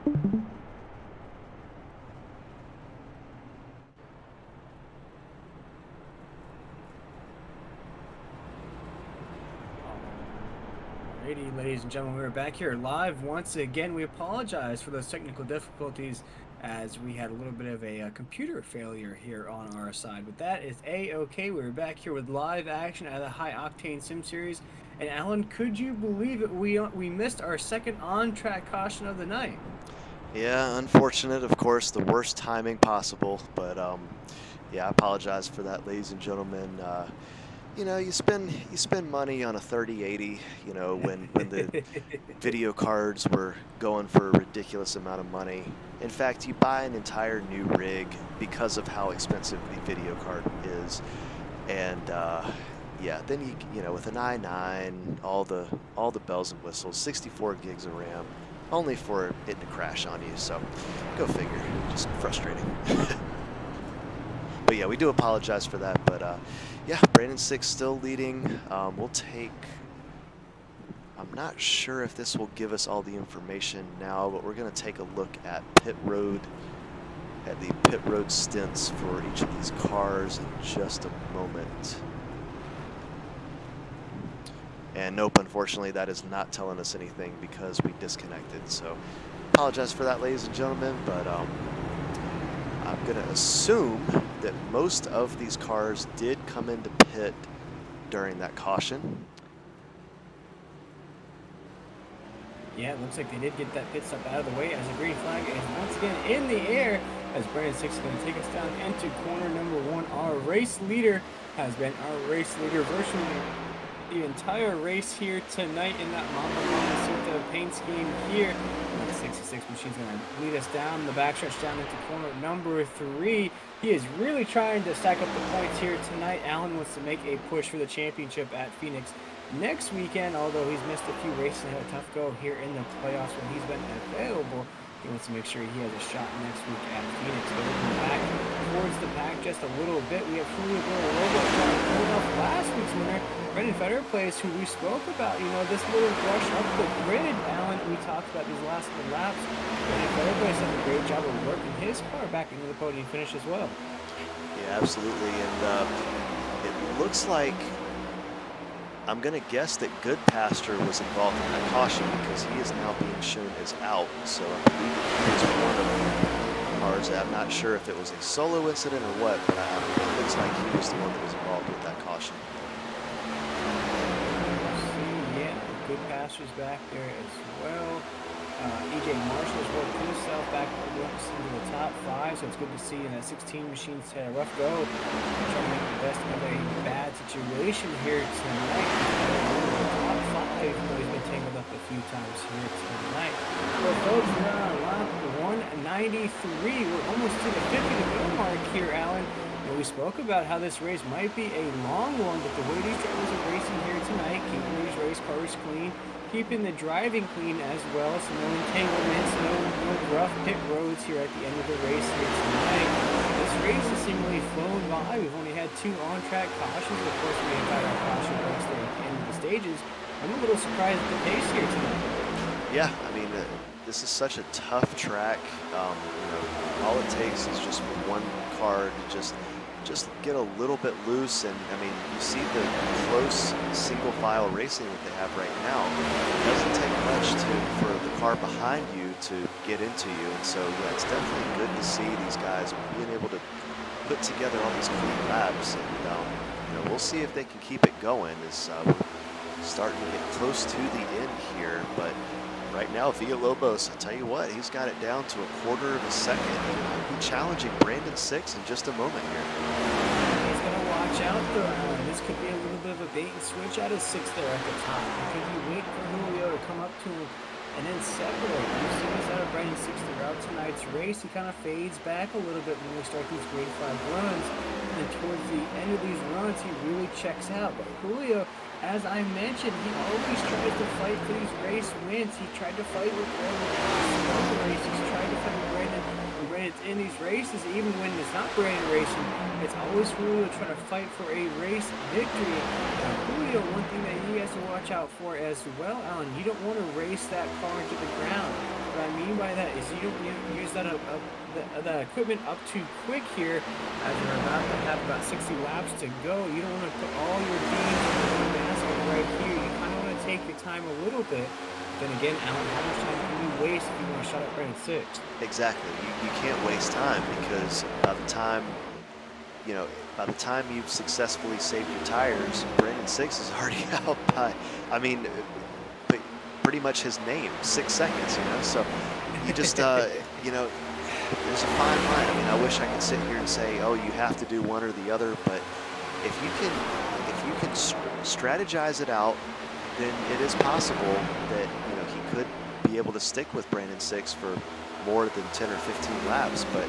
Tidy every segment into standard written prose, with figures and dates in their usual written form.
Alrighty, ladies and gentlemen, we're back here live once again. We apologize for those technical difficulties as we had a little bit of a computer failure here on our side. But that is A-okay. We're back here with live action at the High Octane Sim Series. And Alan, could you believe it? We missed our second on-track caution of the night. Yeah, unfortunate, of course, the worst timing possible. But yeah, I apologize for that, ladies and gentlemen. You know, you spend money on a 3080. You know, when the video cards were going for a ridiculous amount of money. In fact, you buy an entire new rig because of how expensive the video card is, and yeah, then you know, with an i9, all the bells and whistles, 64 gigs of RAM, only for it to crash on you. So, go figure. Just frustrating. But yeah, we do apologize for that. But yeah, Brandon 6 still leading. We'll take. I'm not sure if this will give us all the information now, but we're going to take a look at the pit road stints for each of these cars in just a moment. And nope, unfortunately, that is not telling us anything because we disconnected. So apologize for that, ladies and gentlemen, but I'm going to assume that most of these cars did come into pit during that caution. Yeah, it looks like they did get that pit stop out of the way as the green flag is once again in the air as Brandon 6 is going to take us down into corner number 1. Our race leader has been our race leader virtually the entire race here tonight in that Mamba paint scheme here. And the 66 machine's going to lead us down the backstretch down into corner number 3. He is really trying to stack up the points here tonight. Allen wants to make a push for the championship at Phoenix next weekend, although he's missed a few races and had a tough go here in the playoffs when he's been available. He wants to make sure he has a shot next week at Phoenix. But looking back towards the pack just a little bit, we have Julio trying to hold off last week's winner, Brendan Federer plays, who we spoke about. You know, this little rush up the grid, Alan, we talked about these last couple laps. Brendan Federer plays done a great job of working his car back into the podium finish as well. Yeah, absolutely. And it looks like, I'm going to guess that Goodpasture was involved in that caution because he is now being shown as out. So I believe he is one of the cars. I'm not sure if it was a solo incident or what, but it looks like he was the one that was involved with that caution. Yeah, Goodpasture's back there as well. EJ Marshall's worked himself back into the top 5, so it's good to see. And that 16 machine's had a rough go. Trying to make the best of a bad situation here tonight. Top 5, he's been tangled up a few times here tonight. Well, folks, we're on lap 193. We're almost to the 50-to-go mark here, Alan. And we spoke about how this race might be a long one, but the way these drivers are racing here tonight, keeping these race cars clean, keeping the driving clean as well, so no entanglements, no rough pit roads here at the end of the race here tonight. This race has seemingly flown by. We've only had 2 on-track cautions. Of course, we had our caution breaks there at the end of the stages. I'm a little surprised at the pace here tonight. Yeah, I mean, this is such a tough track. You know, all it takes is just one car to just get a little bit loose, and I mean, you see the close single file racing that they have right now. It doesn't take much for the car behind you to get into you, and so yeah, it's definitely good to see these guys being able to put together all these clean laps, and you know, we'll see if they can keep it going as we're starting to get close to the end here. But right now, Villalobos, I'll tell you what, he's got it down to a quarter of a second. He'll be challenging Brandon 6 in just a moment here. He's going to watch out, though. This could be a little bit of a bait and switch out of 6th there at the top. Could he wait for Julio to come up to him and then separate? We've seen this out of Brandon 6 throughout tonight's race. He kind of fades back a little bit when we start these grade 5 runs. And then towards the end of these runs, he really checks out. But Julio, as I mentioned, he always tries to fight for these race wins. He tried to fight with Brandon in the race. He's tried to fight with Brandon when it's in these races, even when it's not Brandon racing, it's always Julio trying to fight for a race victory. Now, Julio, one thing that he has to watch out for as well, Alan, you don't want to race that car into the ground. What I mean by that is you don't use that the equipment up too quick here, as you're about to have about 60 laps to go. You don't want to put all your beans in the basket right here. You kind of want to take your time a little bit. Then again, Alan, how much time can you waste if you want to shut up Brandon 6? Exactly. You can't waste time, because by the time you've successfully saved your tires, Brandon 6 is already out by, I mean, pretty much his name, 6 seconds, So you just, there's a fine line. I mean, I wish I could sit here and say, oh, you have to do one or the other, but if you can strategize it out, then it is possible that he could be able to stick with Brandon 6 for more than 10 or 15 laps. But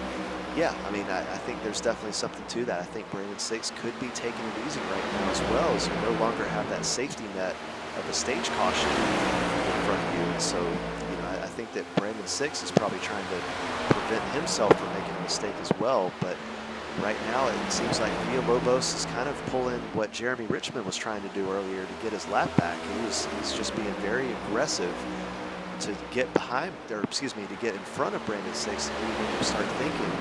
yeah, I mean, I think there's definitely something to that. I think Brandon 6 could be taking it easy right now, as well as you no longer have that safety net of a stage caution in front of you. And so, I think that Brandon 6 is probably trying to prevent himself from making a mistake as well. But right now, it seems like Villalobos is kind of pulling what Jeremy Richmond was trying to do earlier to get his lap back. He's just being very aggressive to get behind, or excuse me, to get in front of Brandon 6. And when you start thinking,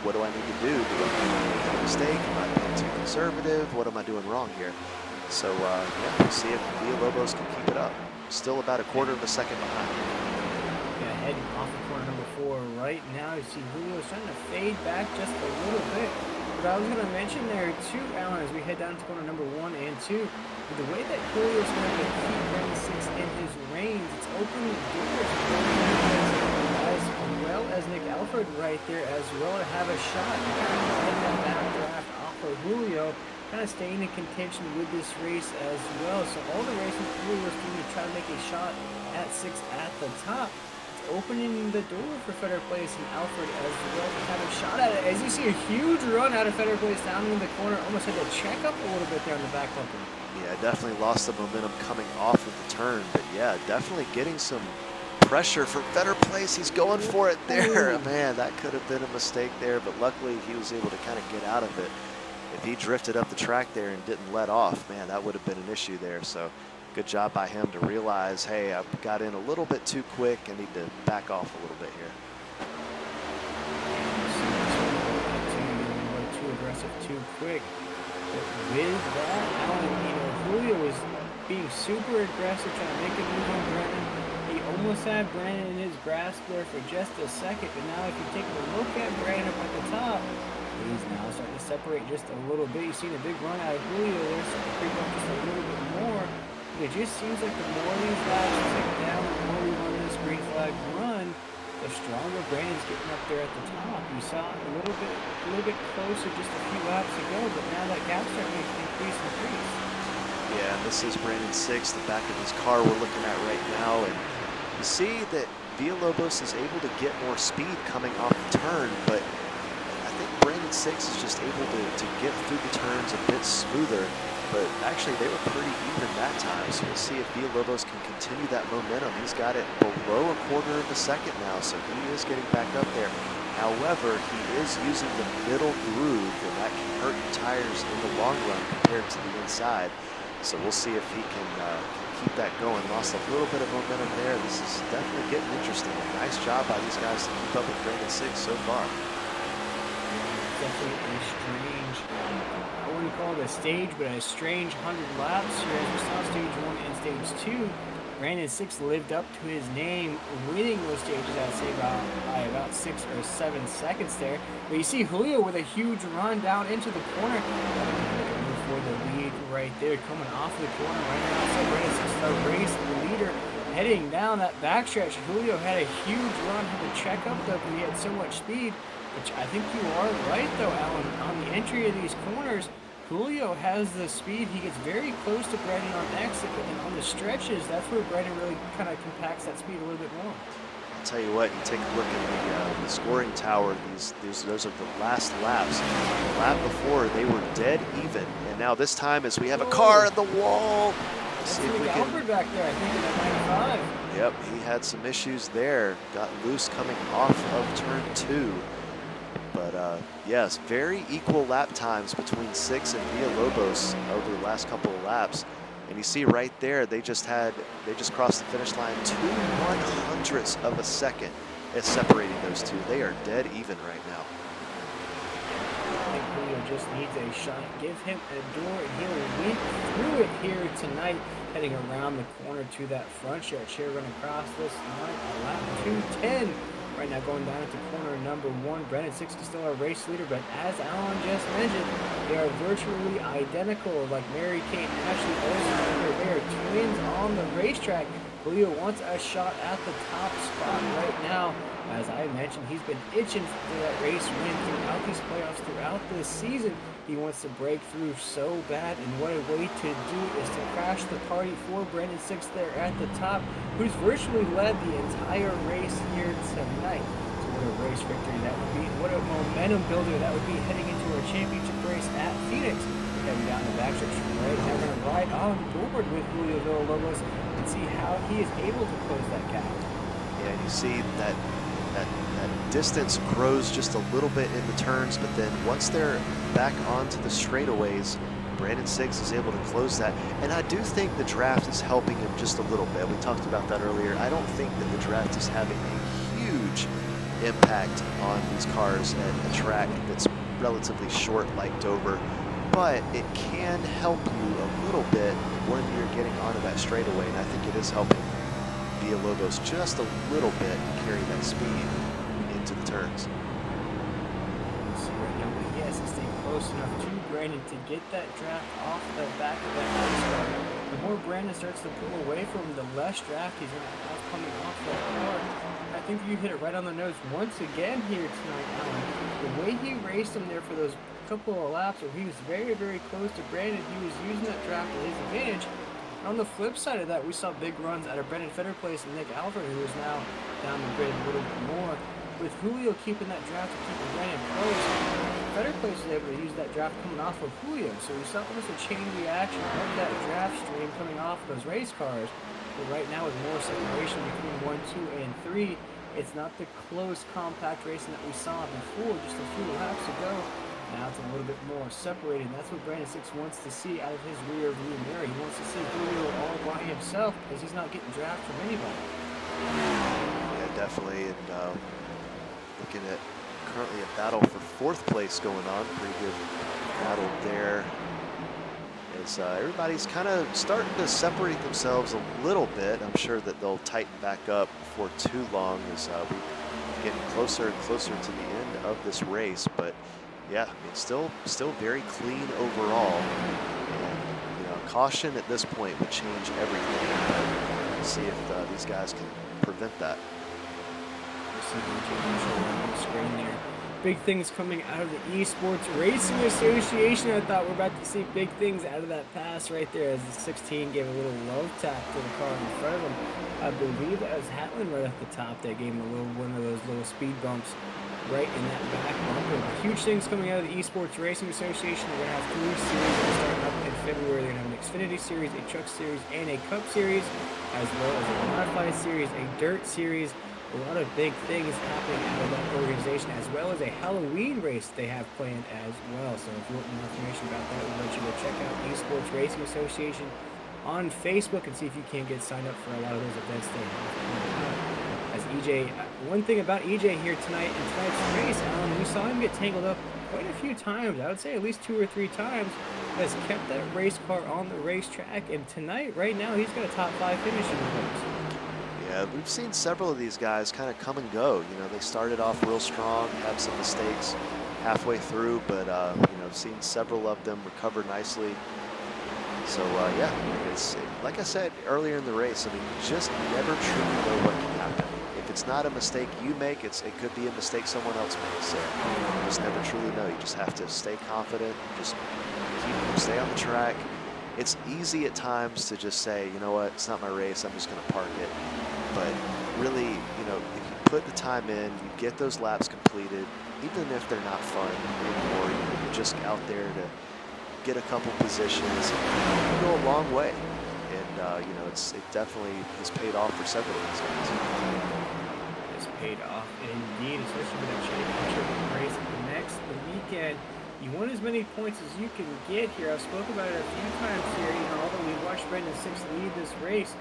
what do I need to do? Do I make a mistake? Am I being too conservative? What am I doing wrong here? So yeah, we'll see if Villalobos can keep it up. Still about a quarter of a second behind. Yeah, heading off of corner number 4 right now. You see Julio's trying to fade back just a little bit. But I was going to mention there too, Alan, as we head down to corner number 1 and 2, with the way that Julio's going to keep Brandon 6 in his reins, it's opening the doors as well as Nick Alfred right there as well to have a shot. Getting that backdraft off of Julio, kind of staying in contention with this race as well. So all the races Julio's going to try to make a shot at 6 at the top. Opening the door for Federer Place and Alfred as well to have a shot at it. As you see a huge run out of Federer Place down in the corner, almost had to check up a little bit there on the back bumper. Yeah, definitely lost the momentum coming off of the turn, but yeah, definitely getting some pressure for Federer Place. He's going for it there. Man, that could have been a mistake there, but luckily he was able to kind of get out of it. If he drifted up the track there and didn't let off, man, that would have been an issue there. So good job by him to realize, hey, I got in a little bit too quick. I need to back off a little bit here. Too aggressive, too quick. But with that, Alan, Julio was being super aggressive, trying to make a move on Brandon. He almost had Brandon in his grasp there for just a second. But now if you take a look at Brandon up at the top, he's now starting to separate just a little bit. You've seen a big run out of Julio there, starting to creep up just a little bit more. It just seems like the more these laps tick down, the more we run this green flag run, the stronger Brandon's getting up there at the top. You saw it a little bit closer just a few laps ago, but now that gap's starting to increase. Yeah, and this is Brandon 6, the back of his car we're looking at right now, and you see that Villalobos is able to get more speed coming off the turn, but I think Brandon 6 is just able to get through the turns a bit smoother. But actually, they were pretty even that time. So we'll see if Villalobos can continue that momentum. He's got it below a quarter of a second now, so he is getting back up there. However, he is using the middle groove, and that can hurt your tires in the long run compared to the inside. So we'll see if he can keep that going. Lost a little bit of momentum there. This is definitely getting interesting. Nice job by these guys to keep up with Brandon 6 so far. Definitely a strange, I wouldn't call it a stage, but a strange 100 laps here as we saw stage 1 and stage 2. Brandon 6 lived up to his name, winning those stages, I'd say, by about 6 or 7 seconds there. But you see Julio with a huge run down into the corner. Looking for the lead right there, coming off the corner right now. So Brandon 6 is the race leader. Heading down that backstretch, Julio had a huge run, had to check up though because he had so much speed. Which I think you are right, though, Alan. On the entry of these corners, Julio has the speed. He gets very close to Brandon on exit, but then on the stretches, that's where Brandon really kind of compacts that speed a little bit more. I'll tell you what, you take a look at the scoring tower. Those are the last laps. The lap before, they were dead even. And now this time, as we have a car at the wall, Let's see if we can. Alfred back there, I think, in that 95. Yep, he had some issues there. Got loose coming off of turn 2. But yes, very equal lap times between Six and Villalobos over the last couple of laps. And you see right there, they just crossed the finish line 2/100ths of a second is separating those two. They are dead even right now. I think Julio just needs a shot. Give him a door and he'll whip through it here tonight, heading around the corner to that front stretch here, running across this line at lap 210. Right now going down into corner number 1. Brennan Six is still our race leader, but as Alan just mentioned, they are virtually identical, like Mary Kate and Ashley Olsen. They are twins on the racetrack. Julio wants a shot at the top spot right now. As I mentioned, he's been itching for that race win throughout these playoffs, throughout this season. He wants to break through so bad, and what a way to do is to crash the party for Brennan Six there at the top, who's virtually led the entire race here tonight. So what a race victory that would be, what a momentum builder that would be heading into our championship race at Phoenix. Heading down the backstretch right now, we're going to ride on board with Julio Villalobos and see how he is able to close that gap. Yeah, and you see that distance grows just a little bit in the turns, but then once they're back onto the straightaways, Brandon Six is able to close that. And I do think the draft is helping him just a little bit. We talked about that earlier. I don't think that the draft is having a huge impact on these cars at a track that's relatively short like Dover, but it can help you a little bit when you're getting onto that straightaway, and I think it is helping Villalobos just a little bit carry that speed into the turns. See right now, but yes, he's staying close enough to Brandon to get that draft off the back of that race car. The more Brandon starts to pull away from him, the less draft he's going to have coming off that car. I think you hit it right on the nose once again here tonight, Alan. The way he raced him there for those couple of laps where he was very, very close to Brandon, he was using that draft to his advantage. On the flip side of that, we saw big runs out of Brendan Fetterplace and Nick Alford, who is now down the grid a little bit more. With Julio keeping that draft and keeping Brendan close, Fetterplace was able to use that draft coming off of Julio. So we saw almost a chain reaction of that draft stream coming off those race cars. But right now, with more separation between 1, 2, and 3, it's not the close, compact racing that we saw before just a few laps ago. Now it's a little bit more separated, and that's what Brandon Six wants to see out of his rear view mirror. He wants to see Julio all by himself because he's not getting drafted from anybody. Yeah, definitely. And looking at currently a battle for 4th place going on. Pretty good battle there. As everybody's kind of starting to separate themselves a little bit. I'm sure that they'll tighten back up before too long as we're getting closer and closer to the end of this race. But yeah, I mean, still very clean overall. And, you know, caution at this point would change everything. But we'll see if these guys can prevent that. On the screen there. Big things coming out of the Esports Racing Association. I thought we're about to see big things out of that pass right there as the 16 gave a little love tap to the car in front of him. I believe that was Hatlin right off the top that gave him one of those little speed bumps right in that back bumper. Huge things coming out of the Esports Racing Association. We're going to have 3 series starting up in February. They're going to have an Xfinity Series, a Truck Series, and a Cup Series, as well as a Modified Series, a Dirt Series. A lot of big things happening out of that organization, as well as a Halloween race they have planned as well. So if you want more information about that, we'll let you go check out Esports Racing Association on Facebook and see if you can get signed up for a lot of those events they have coming up. As EJ, one thing about EJ here tonight in tonight's race, Alan, we saw him get tangled up quite a few times. I would say at least 2 or 3 times. Has kept that race car on the racetrack, and tonight, right now, he's got a top 5 finish in the race. Yeah, we've seen several of these guys kind of come and go. You know, they started off real strong, had some mistakes halfway through, but you know, seen several of them recover nicely. So yeah, it's like I said earlier in the race. I mean, you just never truly know what can happen. If it's not a mistake you make, it could be a mistake someone else makes. So you just never truly know. You just have to stay confident, just stay on the track. It's easy at times to just say, you know what, it's not my race, I'm just going to park it. But really, you know, if you put the time in, you get those laps completed, even if they're not fun anymore, you're just out there to get a couple positions, you go a long way. And and it definitely has paid off for several of these guys. Has paid off indeed, especially with that championship race next weekend. You want as many points as you can get here. I've spoken about it a few times here. Although we watched Brendan Six lead this race,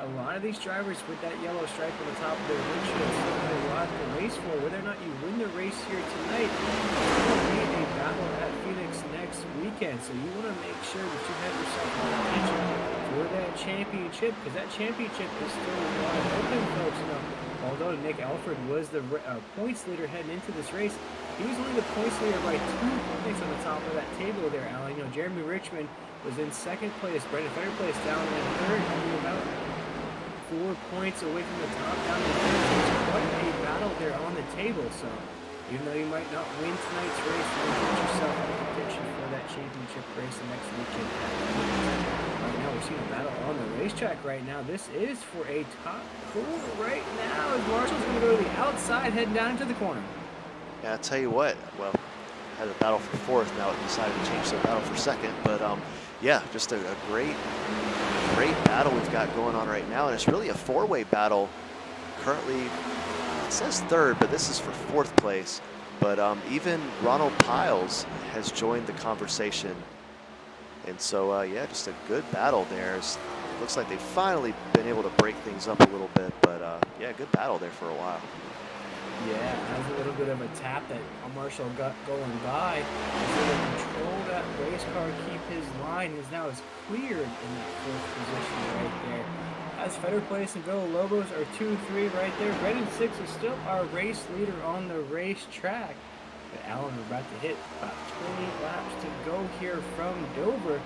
a lot of these drivers with that yellow stripe on the top of their windshield still have a lot to race for. Whether or not you win the race here tonight, it's going to be a battle at Phoenix next weekend. So you want to make sure that you have yourself on attention for that championship, because that championship is still wide open, folks. Although Nick Alford was the points leader heading into this race, he was only the points leader by 2 points on the top of that table there, Alan. Jeremy Richmond was in second place. Brendan Feder placed down in third, only about 4 points away from the top down in third. So it's quite a battle there on the table. So even though you might not win tonight's race, you will get yourself in contention for that championship race the next weekend. Right now, we're seeing a battle on the racetrack right now. This is for a top four right now, as Marshall's going to go to the outside, heading down into the corner. Yeah, I'll tell you what, well, had a battle for fourth, now it decided to change to a battle for second, but yeah, just a great battle we've got going on right now, and it's really a four-way battle. Currently, it says third, but this is for fourth place, but even Ronald Piles has joined the conversation, and so yeah, just a good battle there. It looks like they've finally been able to break things up a little bit, but yeah, good battle there for a while. Yeah, that was a little bit of a tap that Marshall got going by. He's able to control that race car, keep his line, and now is cleared in that fourth position right there. As Feder Place and Villalobos are 2-3 right there. Brendan Six is still our race leader on the racetrack. But Allen, we're about to hit about 20 laps to go here from Dover.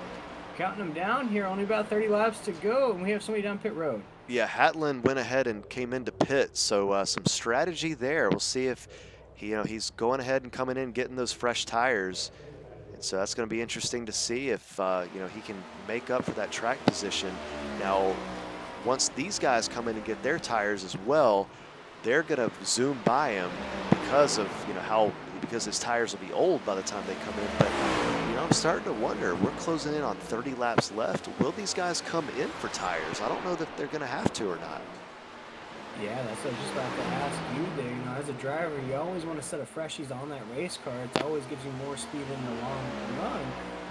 Counting them down here, only about 30 laps to go, and we have somebody down pit road. Yeah, Hatlin went ahead and came into pit, so some strategy there. We'll see if he's going ahead and coming in, getting those fresh tires, and so that's going to be interesting to see if he can make up for that track position. Now, once these guys come in and get their tires as well, they're going to zoom by him because of because his tires will be old by the time they come in. But I'm starting to wonder, we're closing in on 30 laps left. Will these guys come in for tires? I don't know that they're going to have to or not. Yeah, that's what I was just about to ask you there. As a driver, you always want to set a freshies on that race car. It always gives you more speed in the long run.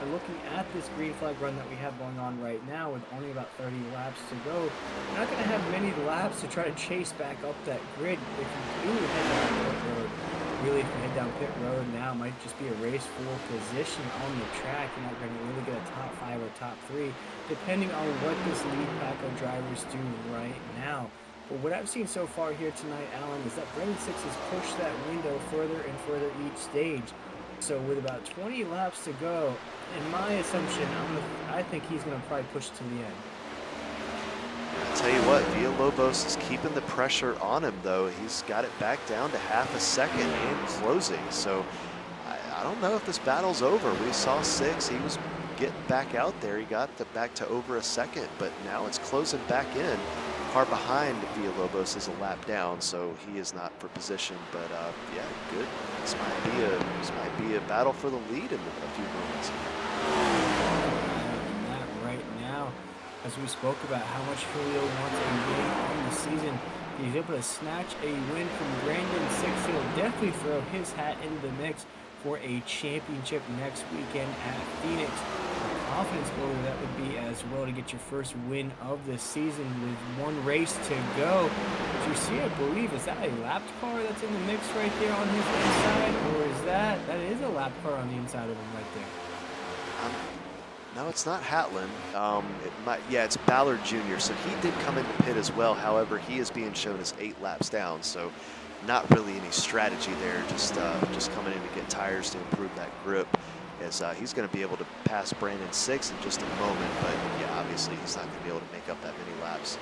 And looking at this green flag run that we have going on right now with only about 30 laps to go, you're not going to have many laps to try to chase back up that grid if you do head down pit road. Really, if you head down pit road now, it might just be a race for position on the track. You're not going to really get a top 5 or top 3, depending on what this lead pack of drivers do right now. But what I've seen so far here tonight, Alan, is that Brendan Six has pushed that window further and further each stage. So with about 20 laps to go, in my assumption, I think he's going to probably push to the end. I'll tell you what, Villalobos is keeping the pressure on him, though. He's got it back down to half a second in closing. So I don't know if this battle's over. We saw Six. He was getting back out there. He got back to over a second, but now it's closing back in. Car behind Villalobos is a lap down, so he is not for position. But yeah, good. This might be a battle for the lead in a few moments. That right now, as we spoke about how much Julio wants a win on the season, he's able to snatch a win from Brandon Six. He'll definitely throw his hat into the mix for a championship next weekend at Phoenix. Confidence builder that would be as well to get your first win of the season with one race to go. But you see, I believe, is that a lapped car that's in the mix right there on his inside, or is that is a lapped car on the inside of him right there? No, it's not Hatlin. Yeah, it's Ballard Jr. So he did come into pit as well. However, he is being shown as 8 laps down. So not really any strategy there. Just coming in to get tires to improve that grip. As he's going to be able to pass Brandon Six in just a moment, but yeah, obviously he's not going to be able to make up that many laps.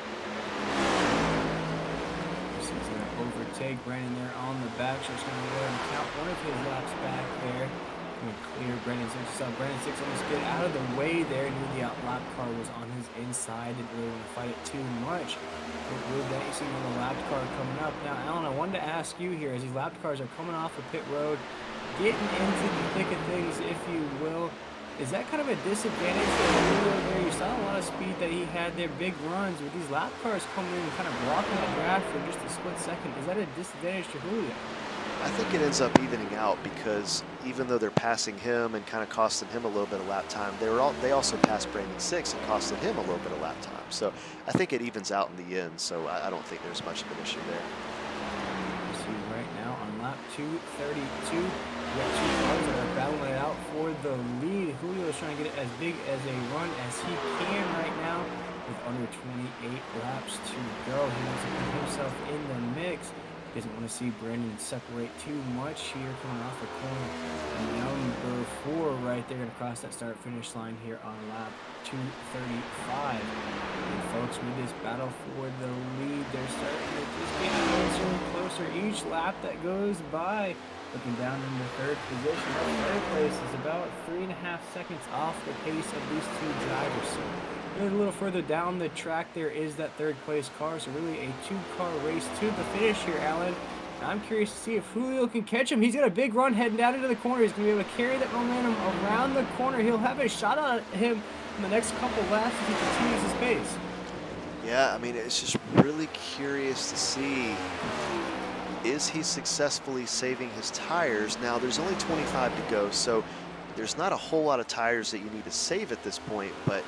He's going to overtake Brandon there on the back. So he's going to go ahead and count one of his laps back there. Going to clear Brandon Six. So Brandon Six almost get out of the way there. Knew the lap car was on his inside. Didn't really want to fight it too much. But with that, you see another lap car coming up. Now, Alan, I wanted to ask you here, as these lap cars are coming off of pit road, getting into the thick of things, if you will, Is that kind of a disadvantage for Julio there? You saw a lot of speed that he had there, big runs with these lap cars coming in and kind of blocking that draft for just a split second. Is that a disadvantage to Julio? I think it ends up evening out because even though they're passing him and kind of costing him a little bit of lap time, they also passed Brandon Six and costed him a little bit of lap time. So I think it evens out in the end. So I don't think there's much of an issue there. You see right now on lap 232, we got two cars that are battling it out for the lead. Julio is trying to get as big as a run as he can right now with under 28 laps to go. He wants to put himself in the mix. Doesn't want to see Brandon separate too much here coming off the corner. Number 4 right there, going to cross that start-finish line here on lap 235. And folks, with this battle for the lead, they're starting to just get closer and closer each lap that goes by. Looking down in the third position, third place is about 3.5 seconds off the pace of these two drivers. So a little further down the track, there is that third place car. So really a two-car race to the finish here, Alan. I'm curious to see if Julio can catch him. He's got a big run heading down into the corner. He's going to be able to carry that momentum around the corner. He'll have a shot at him in the next couple laps if he continues his pace. Yeah, I mean, it's just really curious to see, is he successfully saving his tires? Now, there's only 25 to go, so there's not a whole lot of tires that you need to save at this point, but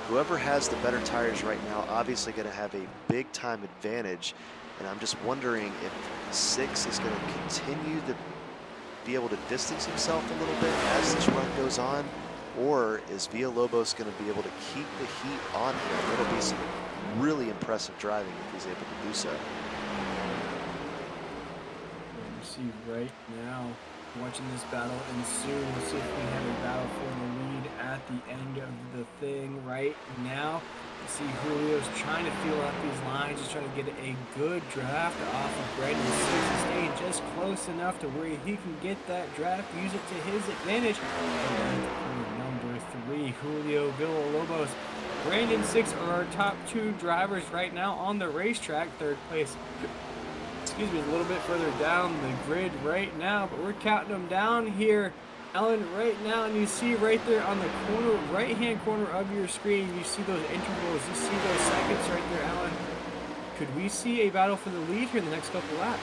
whoever has the better tires right now obviously going to have a big time advantage. And I'm just wondering if Six is going to continue to be able to distance himself a little bit as this run goes on, or is Villalobos going to be able to keep the heat on him? It'll be some really impressive driving if he's able to do so. You see right now, watching this battle ensue. We'll see if we have a battle for the lead at the end of the thing right now. You see Julio's trying to feel out these lines, just trying to get a good draft off of Brandon Six, staying just close enough to where he can get that draft, use it to his advantage. And number 3, Julio Villalobos. Brandon Six are our top 2 drivers right now on the racetrack. Third place, excuse me, a little bit further down the grid right now, but we're counting them down here, Alan, right now. And you see right there on the corner, right-hand corner of your screen, you see those intervals, you see those seconds right there, Alan. Could we see a battle for the lead here in the next couple laps?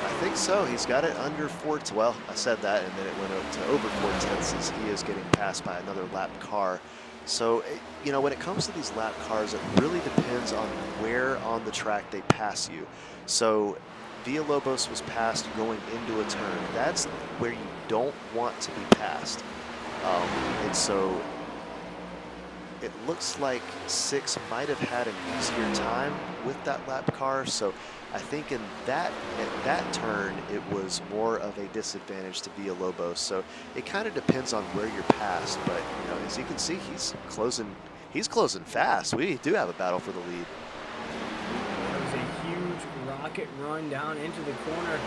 I think so. He's got it under 4. Well, I said that, and then it went up to over 4 tenths as he is getting passed by another lap car. So, you know, when it comes to these lap cars, it really depends on where on the track they pass you. So Villalobos was passed going into a turn. That's where you don't want to be passed. And so it looks like Six might have had an easier time with that lap car. So I think at that turn, it was more of a disadvantage to Villalobos. So it kind of depends on where you're passed. But, you know, as you can see, he's closing fast. We do have a battle for the lead. That was a huge rocket run down into the corner.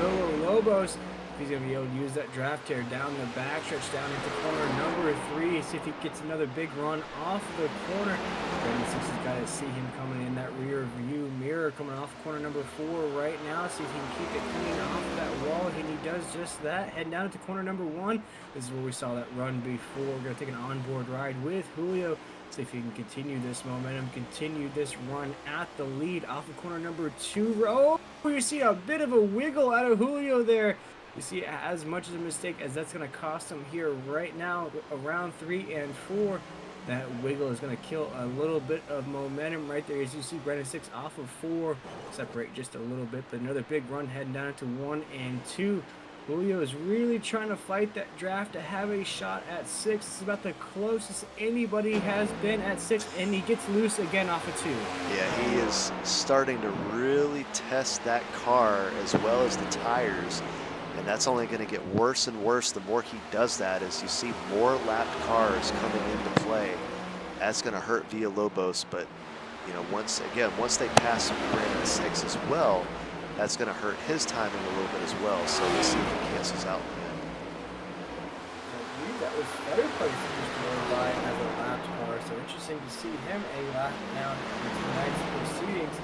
Villalobos, he's going to be able to use that draft tear down the backstretch, down into corner number 3. See if he gets another big run off the corner. Brandon Six has got to see him coming in that rear view mirror, coming off corner number 4 right now. See if he can keep it clean off of that wall, and he does just that. Heading down into corner number 1. This is where we saw that run before. We're going to take an onboard ride with Julio. See if he can continue this momentum, continue this run at the lead off of corner number 2. Oh, you see a bit of a wiggle out of Julio there. You see as much of a mistake as that's going to cost him here right now around 3 and 4. That wiggle is going to kill a little bit of momentum right there. As you see Brandon Six off of 4, separate just a little bit, but another big run heading down to 1 and 2. Julio is really trying to fight that draft to have a shot at 6. It's about the closest anybody has been at 6, and he gets loose again off of 2. Yeah, he is starting to really test that car as well as the tires. And that's only going to get worse and worse the more he does that, as you see more lapped cars coming into play. That's going to hurt Villalobos, but you know, once they pass Brandon Six as well, that's going to hurt his timing a little bit as well. So we'll see if he cancels out in the end. I believe that was better place to go by as a lapped car. So interesting to see him a lap down in tonight's proceedings.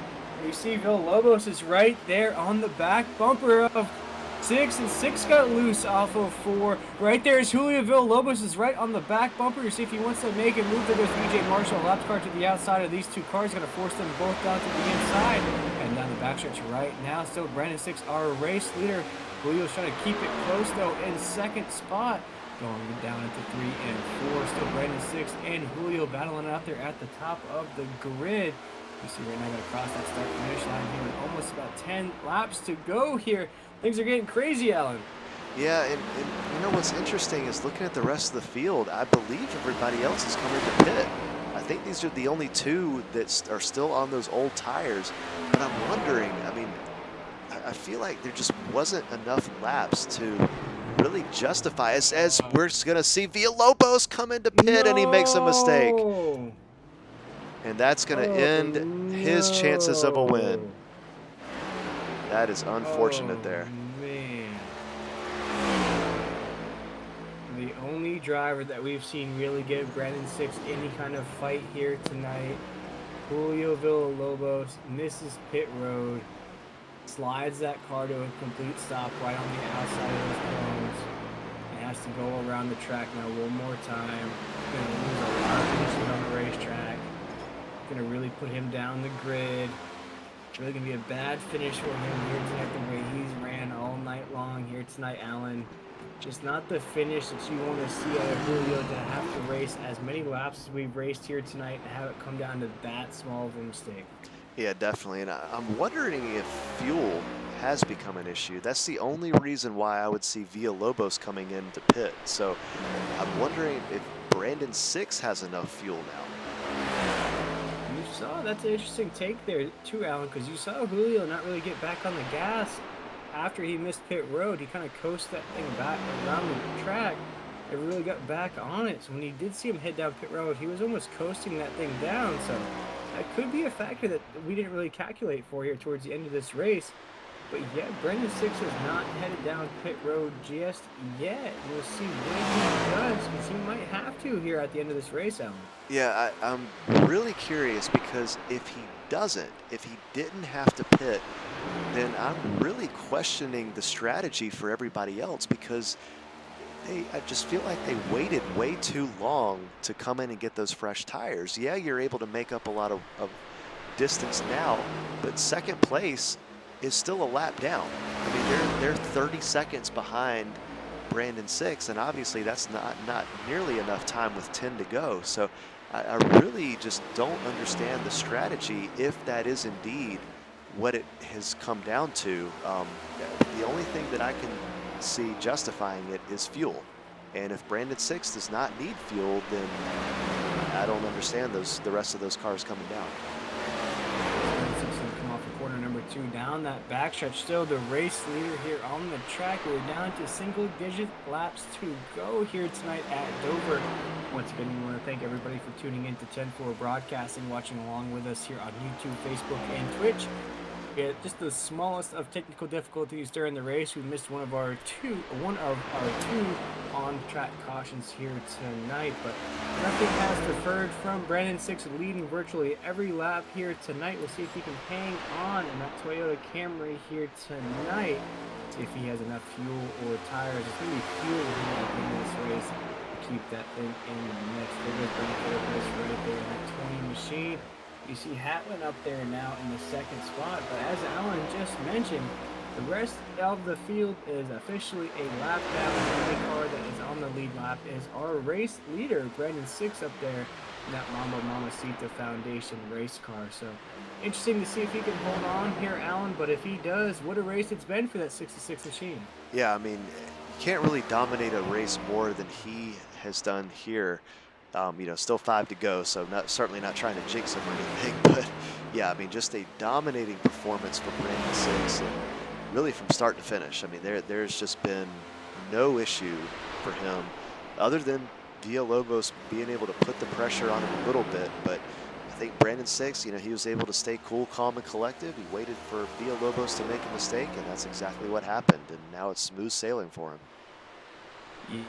You see Villalobos is right there on the back bumper of Six, and six got loose off of four. Right there is Julio Villalobos is right on the back bumper. You see if he wants to make a move. There goes BJ Marshall, lap car to the outside of these two cars. Going to force them both down to the inside. And down the backstretch right now. Still Brandon Six, our race leader. Julio's trying to keep it close though in second spot. Going down into 3 and 4. Still Brandon Six and Julio battling out there at the top of the grid. You see right now going to cross that start finish line here with almost about 10 laps to go here. Things are getting crazy, Alan. Yeah, and you know what's interesting is looking at the rest of the field, I believe everybody else is coming to pit. I think these are the only two that are still on those old tires. But I'm wondering, I mean, I feel like there just wasn't enough laps to really justify as we're going to see Villalobos come into pit and he makes a mistake. And that's going to end his chances of a win. That is unfortunate there. Man. The only driver that we've seen really give Brandon Six any kind of fight here tonight, Julio Villalobos, misses pit road, slides that car to a complete stop right on the outside of those cones, and has to go around the track now one more time. Going to lose a lot of finishes on the racetrack. Going to really put him down the grid. It's really going to be a bad finish for him here tonight, the way he's ran all night long here tonight, Alan. Just not the finish that you want to see out of Julio, to have to race as many laps as we've raced here tonight and have it come down to that small of a mistake. Yeah, definitely. And I'm wondering if fuel has become an issue. That's the only reason why I would see Villalobos coming into pit. So I'm wondering if Brandon Six has enough fuel now. That's an interesting take there too, Alan, because you saw Julio not really get back on the gas after he missed pit road. He kind of coasted that thing back around the track and really got back on it. So when he did see him head down pit road, he was almost coasting that thing down. So that could be a factor that we didn't really calculate for here towards the end of this race. But yeah, Brandon Six is not headed down pit road just yet. We'll see when he does, because he might have to here at the end of this race, Alan. Yeah, I'm really curious, because if he didn't have to pit, then I'm really questioning the strategy for everybody else, because I just feel like they waited way too long to come in and get those fresh tires. Yeah, you're able to make up a lot of distance now, but second place is still a lap down. I mean, they're 30 seconds behind Brandon Six, and obviously that's not nearly enough time with 10 to go. So I really just don't understand the strategy, if that is indeed what it has come down to. The only thing that I can see justifying it is fuel. And if Brandon Six does not need fuel, then I don't understand the rest of those cars coming down. Corner number 2 down that backstretch. Still the race leader here on the track. We're down to single-digit laps to go here tonight at Dover. Once again, we want to thank everybody for tuning in to 10-4 Broadcasting, watching along with us here on YouTube, Facebook, and Twitch. Yeah, just the smallest of technical difficulties during the race. We missed one of our two on-track cautions here tonight, but nothing has deferred from Brandon Six, leading virtually every lap here tonight. We'll see if he can hang on in that Toyota Camry here tonight. See if he has enough fuel or tires. It's going to be fuel here at the end of this race to keep that thing in the mix. There goes Brandon Six right there in that 20 machine. You see Hatlin up there now in the second spot, but as Alan just mentioned, the rest of the field is officially a lap down. The only car that is on the lead lap is our race leader, Brandon Six, up there in that Mambo Mamacita Foundation race car. So interesting to see if he can hold on here, Alan, but if he does, what a race it's been for that 66 machine. Yeah, I mean, you can't really dominate a race more than he has done here. You know, still 5 to go, so certainly not trying to jinx him or anything, but yeah, I mean, just a dominating performance for Brandon Six, and really from start to finish. I mean, there's just been no issue for him, other than Villalobos being able to put the pressure on him a little bit. But I think Brandon Six, you know, he was able to stay cool, calm, and collective. He waited for Villalobos to make a mistake, and that's exactly what happened, and now it's smooth sailing for him.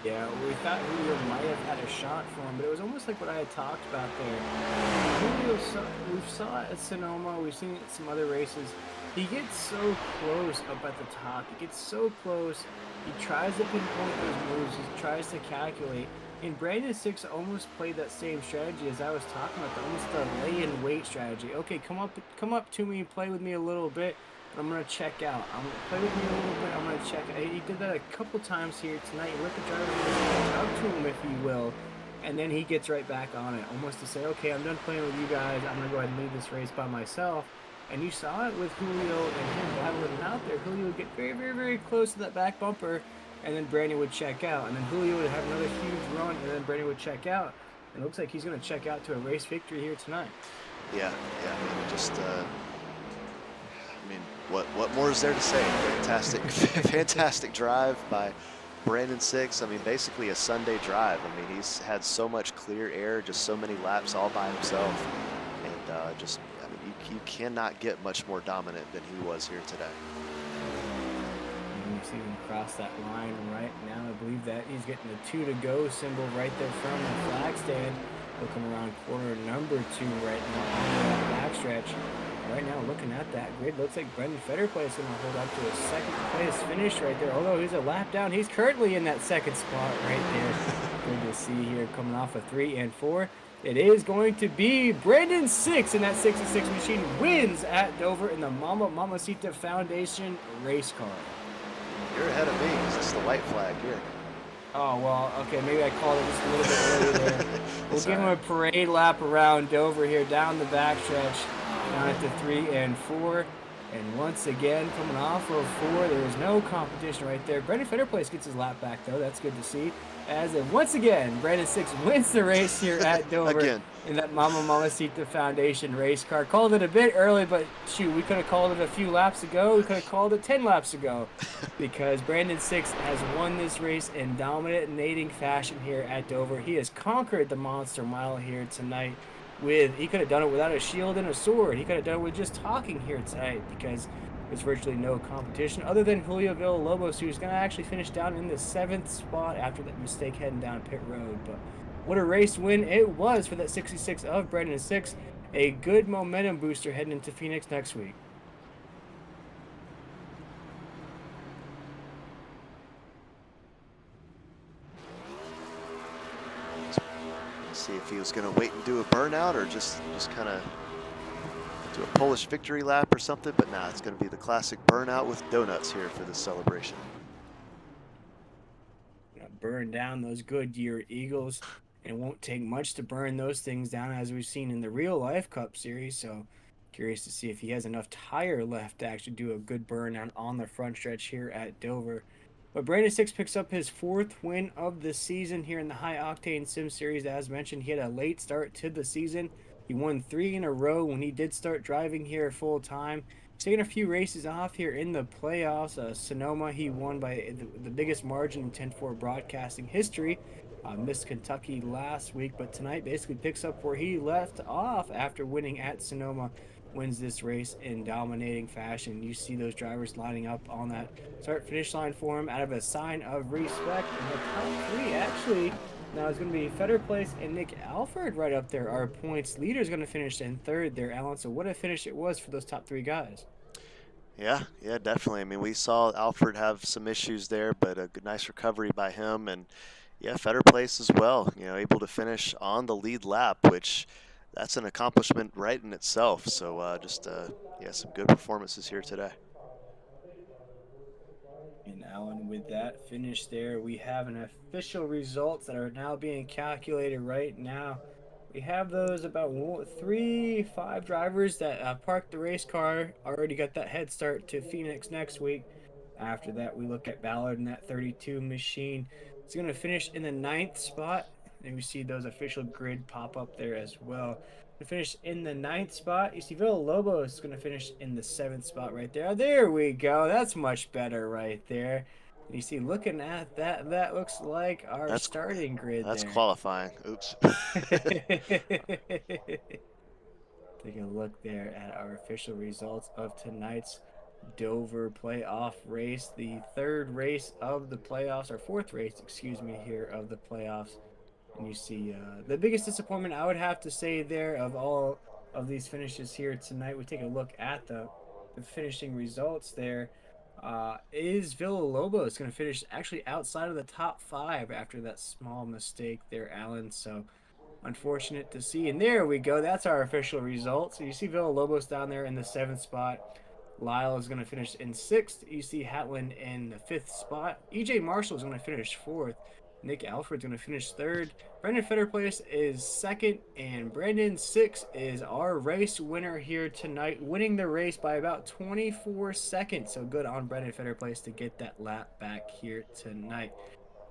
Yeah, we thought Julio might have had a shot for him, but it was almost like what I had talked about there. Julio, we've saw it at Sonoma, we've seen it at some other races. He gets so close up at the top. He gets so close. He tries to pinpoint those moves. He tries to calculate. And Brandon Six almost played that same strategy as I was talking about, almost the lay and wait strategy. Okay, come up to me, play with me a little bit. I'm gonna check out. I'm gonna play with me a little bit. I'm gonna check out. He did that a couple times here tonight. Let the driver catch up to him, if he will, and then he gets right back on it, almost to say, "Okay, I'm done playing with you guys. I'm gonna go ahead and lead this race by myself." And you saw it with Julio and him battling it out there. Julio would get very, very, very close to that back bumper, and then Brandon would check out, and then Julio would have another huge run, and then Brandon would check out. And it looks like he's gonna check out to a race victory here tonight. Yeah, yeah. I mean, just I mean, what more is there to say? Fantastic, fantastic drive by Brandon Six. I mean, basically a Sunday drive. I mean, he's had so much clear air, just so many laps all by himself, and just I mean, you cannot get much more dominant than he was here today. And you see him cross that line right now. I believe that he's getting the 2 to go symbol right there from the flag stand. Looking around corner number 2 right now on the backstretch. Right now, looking at that grid, looks like Brendan Fetterplay is going to hold up to a second place finish right there. Although he's a lap down, he's currently in that second spot right there. Good to see here coming off of 3 and 4. It is going to be Brandon Six, and that 66 machine wins at Dover in the Mamacita Foundation race car. You're ahead of me because it's the white flag here. Oh, well, okay, maybe I called it just a little bit early there. We'll It's give all him a right. parade lap around Dover here, down the backstretch, down at the 3 and 4. And once again, coming off of 4, there is no competition right there. Brandon Fetterplace gets his lap back, though. That's good to see. As if, once again, Brandon Six wins the race here at Dover Again. in that Mamacita Foundation race car. Called it a bit early, but shoot, we could have called it a few laps ago. We could have called it 10 laps ago because Brandon Six has won this race in dominating fashion here at Dover. He has conquered the Monster Mile here tonight. He could have done it without a shield and a sword. He could have done it with just talking here tonight because there's virtually no competition other than Julio Villalobos, who's going to actually finish down in the 7th spot after that mistake heading down pit road. But what a race win it was for that 66 of Brandon Six. A good momentum booster heading into Phoenix next week. See if he was going to wait and do a burnout or just kind of do a Polish victory lap or something. But nah, it's going to be the classic burnout with donuts here for this celebration. Burn down those Goodyear Eagles. And it won't take much to burn those things down, as we've seen in the real life Cup Series. So curious to see if he has enough tire left to actually do a good burnout on the front stretch here at Dover. But Brandon Six picks up his 4th win of the season here in the High Octane Sim Series. As mentioned, he had a late start to the season. He won 3 in a row when he did start driving here full time. He's taking a few races off here in the playoffs. Sonoma, he won by the biggest margin in 10-4 broadcasting history. Missed Kentucky last week, but tonight basically picks up where he left off after winning at Sonoma. Wins this race in dominating fashion. You see those drivers lining up on that start finish line for him out of a sign of respect. And the top 3 actually now is going to be Fetterplace and Nick Alford right up there. Our points leader is going to finish in 3rd there, Alan. So what a finish it was for those top 3 guys. Yeah, yeah, definitely. I mean, we saw Alfred have some issues there, but a good, nice recovery by him. And yeah, Fetter Place as well, you know, able to finish on the lead lap, which that's an accomplishment right in itself. So yeah, some good performances here today. And Alan, with that finish there, we have an official results that are now being calculated right now. We have those about 5 drivers that parked the race car, already got that head start to Phoenix next week. After that, we look at Ballard and that 32 machine. It's going to finish in the 9th spot. And we see those official grid pop up there as well. To finish in the 9th spot, you see Villalobos is going to finish in the 7th spot right there. There we go. That's much better right there. And you see, looking at that, that looks like our That's starting grid that's there. qualifying. Oops. Take a look there at our official results of tonight's Dover playoff race, the third race of the playoffs, or fourth race, excuse me, here of the playoffs. And you see the biggest disappointment I would have to say there of all of these finishes here tonight. We take a look at the finishing results there. Is Villalobos going to finish actually outside of the top five after that small mistake there, Alan? So unfortunate to see. And there we go. That's our official result. So you see Villalobos down there in the seventh spot. Lyle is going to finish in sixth. You see Hatland in the fifth spot. EJ Marshall is going to finish fourth. Nick Alfred's going to finish third. Brendan Fetterplace is second. And Brandon Six is our race winner here tonight, winning the race by about 24 seconds. So good on Brendan Fetterplace to get that lap back here tonight.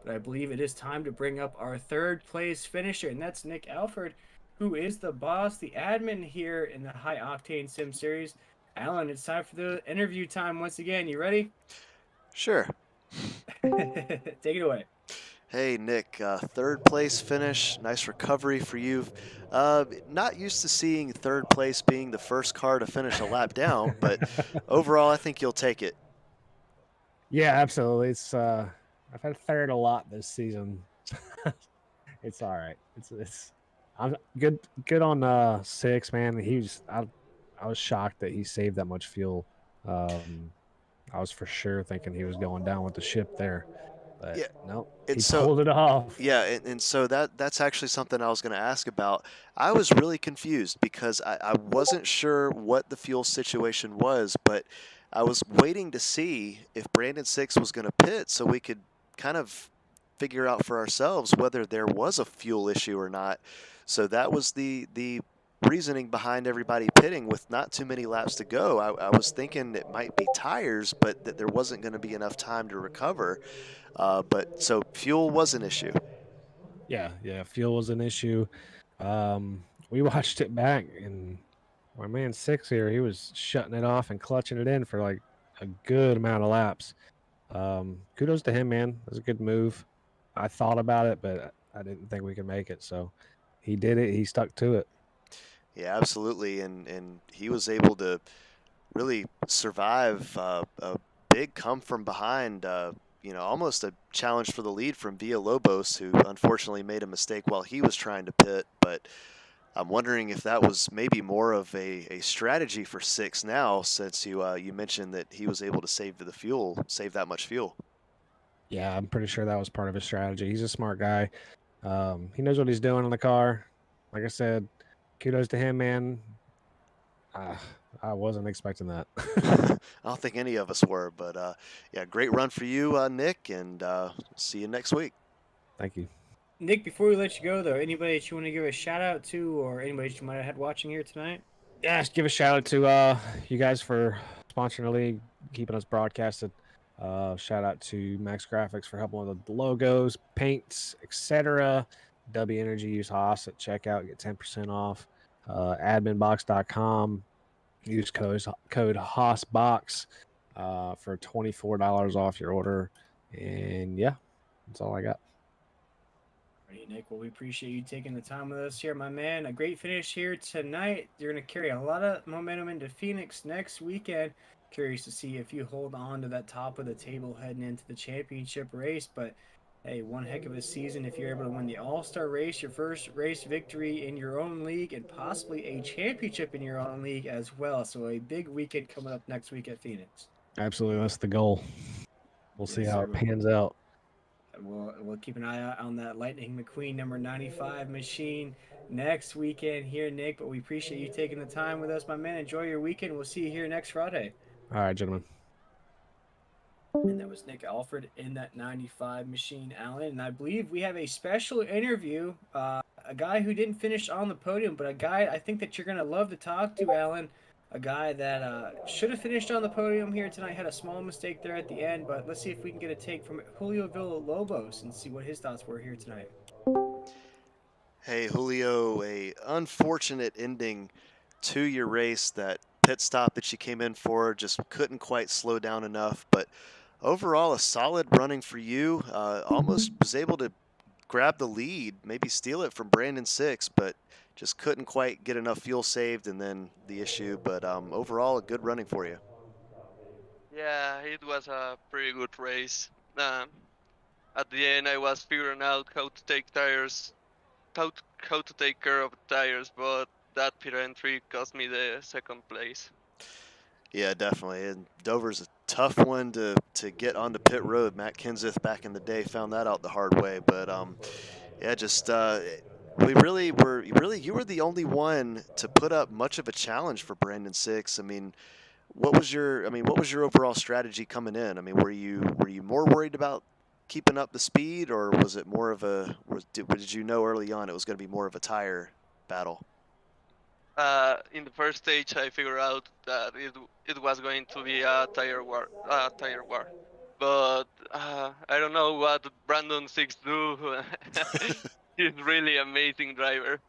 But I believe it is time to bring up our third place finisher, and that's Nick Alford, who is the boss, the admin here in the High Octane Sim Series. Alan, it's time for the interview time once again. You ready? Sure. Take it away. Hey, Nick, third place finish. Nice recovery for you. Not used to seeing third place being the first car to finish a lap down, but overall, I think you'll take it. Yeah, absolutely. It's I've had third a lot this season. It's all right. It's I'm good on six, man. I was shocked that he saved that much fuel. Um I was for sure thinking he was going down with the ship there. But Yeah, no, and he so pulled it off. yeah, and so that's actually something I was going to ask about. I was really confused because I wasn't sure what the fuel situation was, but I was waiting to see if Brandon Six was going to pit so we could kind of figure out for ourselves whether there was a fuel issue or not. So that was the reasoning behind everybody pitting with not too many laps to go. I was thinking it might be tires, but that there wasn't going to be enough time to recover. But so fuel was an issue. Yeah, fuel was an issue. We watched it back, and my man Six here, he was shutting it off and clutching it in for like a good amount of laps. Kudos to him, man. That was a good move. I thought about it, but I didn't think we could make it. So he did it. He stuck to it. Yeah, absolutely, and he was able to really survive a big come from behind. Almost a challenge for the lead from Villalobos, who unfortunately made a mistake while he was trying to pit. But I'm wondering if that was maybe more of a strategy for Six now, since you mentioned that he was able to save that much fuel. Yeah, I'm pretty sure that was part of his strategy. He's a smart guy. He knows what he's doing in the car. Like I said, kudos to him, man. Uh, I wasn't expecting that. I don't think any of us were, but yeah, great run for you, Nick, and see you next week. Thank you. Nick, before we let you go, though, anybody that you want to give a shout out to or anybody that you might have had watching here tonight? Yeah, just give a shout out to you guys for sponsoring the league, keeping us broadcasted. Shout out to Max Graphics for helping with the logos, paints, etc. W Energy, use HOSS at checkout, get 10% off. Adminbox.com, use code HOSSBOX for $24 off your order. And yeah, that's all I got. Alrighty, Nick. Well, we appreciate you taking the time with us here, my man. A great finish here tonight. You're going to carry a lot of momentum into Phoenix next weekend. Curious to see if you hold on to that top of the table heading into the championship race. But hey, one heck of a season if you're able to win the All-Star race, your first race victory in your own league, and possibly a championship in your own league as well. So a big weekend coming up next week at Phoenix. Absolutely, that's the goal. We'll see Yes, how sir. it pans out. We'll keep an eye out on that Lightning McQueen number 95 machine next weekend here, Nick. But we appreciate you taking the time with us, my man. Enjoy your weekend. We'll see you here next Friday. All right, gentlemen. And that was Nick Alford in that 95 machine, Alan. And I believe we have a special interview. A guy who didn't finish on the podium, but a guy I think that you're going to love to talk to, Alan. A guy that should have finished on the podium here tonight, had a small mistake there at the end, but let's see if we can get a take from Julio Villalobos and see what his thoughts were here tonight. Hey, Julio, a unfortunate ending to your race. That pit stop that you came in for just couldn't quite slow down enough, but overall a solid running for you. Almost was able to grab the lead, maybe steal it from Brandon Six, but just couldn't quite get enough fuel saved, and then the issue. But overall, a good running for you. Yeah, it was a pretty good race. Um, at the end, I was figuring out how to take tires, how to take care of tires, but that pit entry cost me the second place. Yeah, definitely. And Dover's a tough one to get onto pit road. Matt Kenseth back in the day found that out the hard way. But yeah, just we really you were the only one to put up much of a challenge for Brandon Six. I mean, what was your overall strategy coming in? I mean, were you more worried about keeping up the speed, or was it more of a did you know early on it was going to be more of a tire battle? In the first stage, I figured out that it was going to be a tire war. But I don't know what Brandon Six do. He's really amazing driver.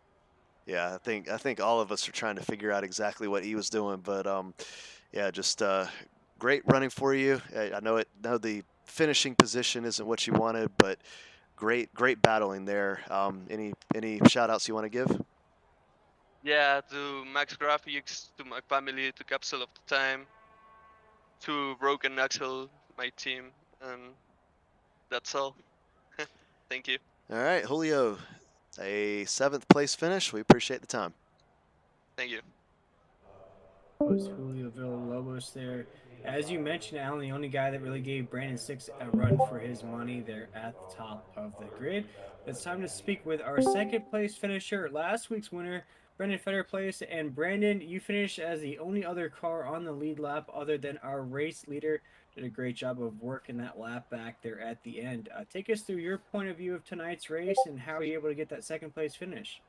Yeah, I think all of us are trying to figure out exactly what he was doing, but yeah, just great running for you. I know it. Know the finishing position isn't what you wanted, but great battling there. Any shout outs you want to give? Yeah, to Max Graphics, to my family, to Capsule of the Time, to Broken Axel, my team, and that's all. Thank you. All right, Julio, a seventh place finish. We appreciate the time. Thank you. Was Julio Villalobos there. As you mentioned, Alan, the only guy that really gave Brandon Six a run for his money there at the top of the grid. It's time to speak with our second place finisher, last week's winner, Brendan Fetter place. And Brandon, you finished as the only other car on the lead lap other than our race leader. Did a great job of working that lap back there at the end. Take us through your point of view of tonight's race and how you able to get that second place finish.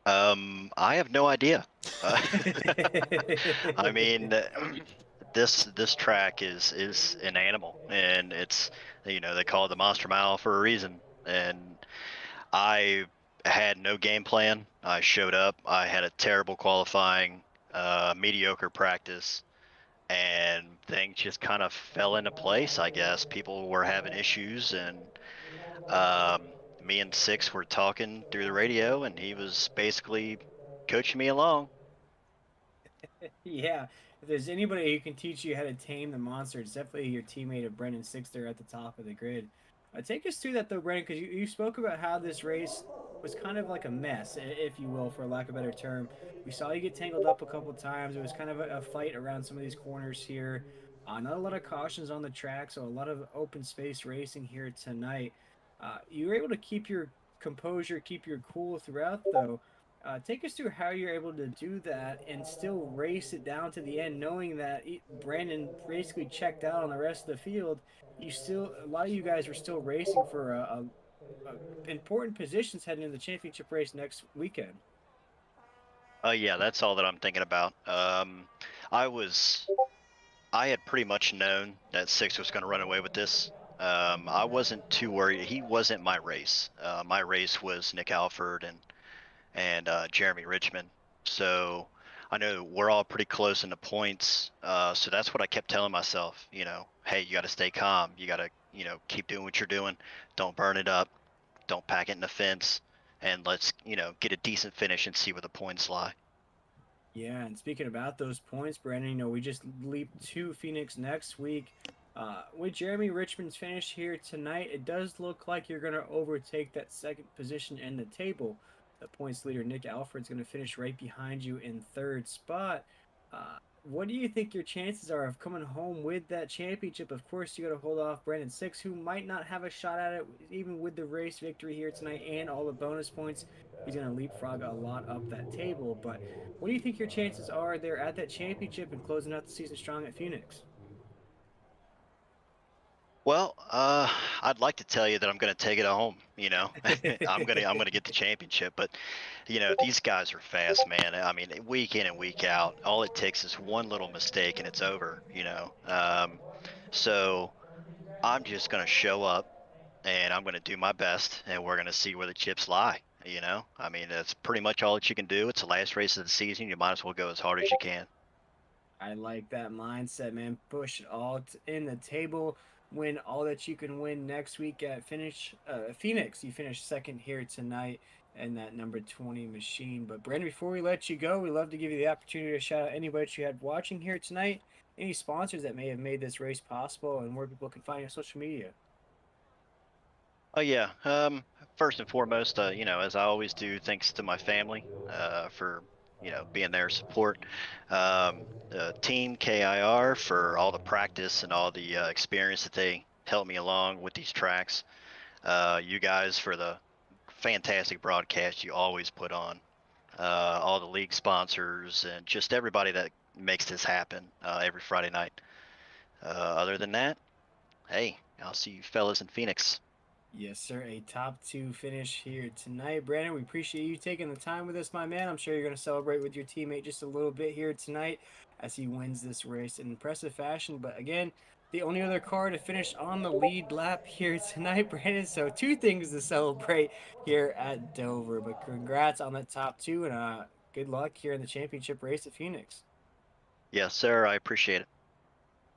I have no idea. I mean, this track is an animal, and it's they call it the Monster Mile for a reason. And I had no game plan. I showed up. I had a terrible qualifying, mediocre practice, and things just kind of fell into place. I guess people were having issues, and me and Six were talking through the radio, and he was basically coaching me along. Yeah, if there's anybody who can teach you how to tame the monster, it's definitely your teammate of Brendan Sixter at the top of the grid. Take us through that though, Brendan, because you spoke about how this race was kind of like a mess, if you will, for lack of a better term. We saw you get tangled up a couple times. It was kind of a fight around some of these corners here. Not a lot of cautions on the track, so a lot of open space racing here tonight. You were able to keep your composure, keep your cool throughout, though. Take us through how you're able to do that and still race it down to the end, knowing that Brandon basically checked out on the rest of the field. You still, a lot of you guys were still racing for important positions heading into the championship race next weekend. Yeah, that's all that I'm thinking about. I was, I had pretty much known that Six was going to run away with this. I wasn't too worried. He wasn't my race. My race was Nick Alford and Jeremy Richmond. So I know we're all pretty close in the points. So that's what I kept telling myself. Hey, you got to stay calm. You got to keep doing what you're doing. Don't burn it up. Don't pack it in the fence. And let's get a decent finish and see where the points lie. Yeah, and speaking about those points, Brandon, we just leaped to Phoenix next week. With Jeremy Richmond's finish here tonight, it does look like you're going to overtake that second position in the table. The points leader, Nick Alfred's going to finish right behind you in third spot. What do you think your chances are of coming home with that championship? Of course, you got to hold off Brandon Six, who might not have a shot at it, even with the race victory here tonight and all the bonus points. He's going to leapfrog a lot up that table, but what do you think your chances are there at that championship and closing out the season strong at Phoenix? Well, I'd like to tell you that I'm going to take it home. I'm gonna get the championship, but these guys are fast, man. I mean, week in and week out, all it takes is one little mistake and it's over. So I'm just going to show up and I'm going to do my best, and we're going to see where the chips lie. I mean, that's pretty much all that you can do. It's the last race of the season. You might as well go as hard as you can. I like that mindset, man. Push it all in the table. Win all that you can win next week at Phoenix. You finish second here tonight. and that number 20 machine. But Brandon, before we let you go, we love to give you the opportunity to shout out anybody that you had watching here tonight, any sponsors that may have made this race possible, and where people can find you on social media. Oh yeah. First and foremost, as I always do, thanks to my family for being there, support. Team KIR for all the practice and all the experience that they helped me along with these tracks. You guys for the fantastic broadcast you always put on. All the league sponsors and just everybody that makes this happen every Friday night. Other than that, hey, I'll see you fellas in Phoenix. Yes, sir. A top 2 finish here tonight. Brandon, we appreciate you taking the time with us, my man. I'm sure you're going to celebrate with your teammate just a little bit here tonight as he wins this race in impressive fashion. But again, the only other car to finish on the lead lap here tonight, Brandon. So 2 things to celebrate here at Dover. But congrats on that top 2, and good luck here in the championship race at Phoenix. Yes, sir. I appreciate it.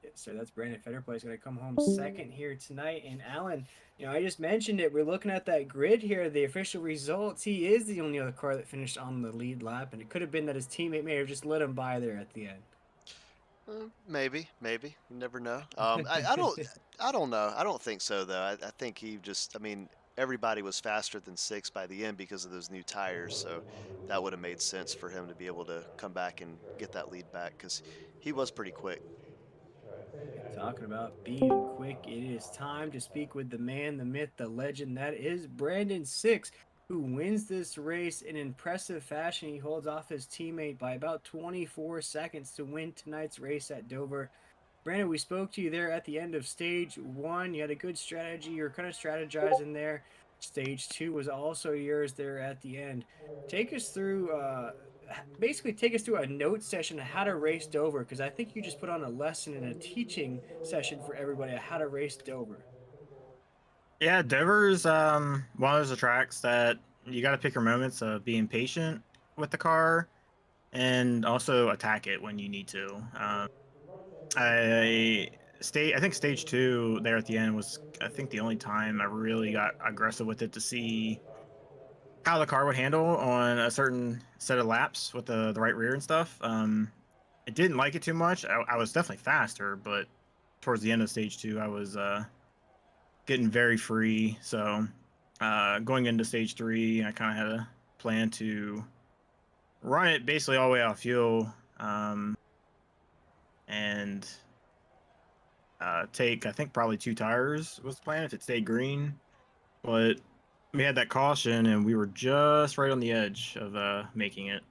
Yes, sir. That's Brandon Federplay is going to come home second here tonight. And Alan, I just mentioned it. We're looking at that grid here, the official results. He is the only other car that finished on the lead lap, and it could have been that his teammate may have just let him by there at the end. Maybe. You never know. I don't know. I don't think so though. I think he just. I mean, everybody was faster than 6 by the end because of those new tires. So that would have made sense for him to be able to come back and get that lead back because he was pretty quick. Talking about being quick, it is time to speak with the man, the myth, the legend. That is Brandon Six, who wins this race in impressive fashion. He holds off his teammate by about 24 seconds to win tonight's race at Dover. Brandon, we spoke to you there at the end of stage 1. You had a good strategy. You were kind of strategizing there. Stage 2 was also yours there at the end. Take us through, basically take us through a note session of how to race Dover, because I think you just put on a lesson and a teaching session for everybody on how to race Dover. Yeah, Dover's one of those tracks that you got to pick your moments of being patient with the car and also attack it when you need to. I think stage 2 there at the end was I think the only time I really got aggressive with it to see how the car would handle on a certain set of laps with the right rear and stuff. I didn't like it too much. I was definitely faster, but towards the end of stage 2, I was getting very free. So going into stage 3, I kind of had a plan to run it basically all the way off fuel and take, I think, probably 2 tires was the plan if it stayed green. But we had that caution and we were just right on the edge of making it.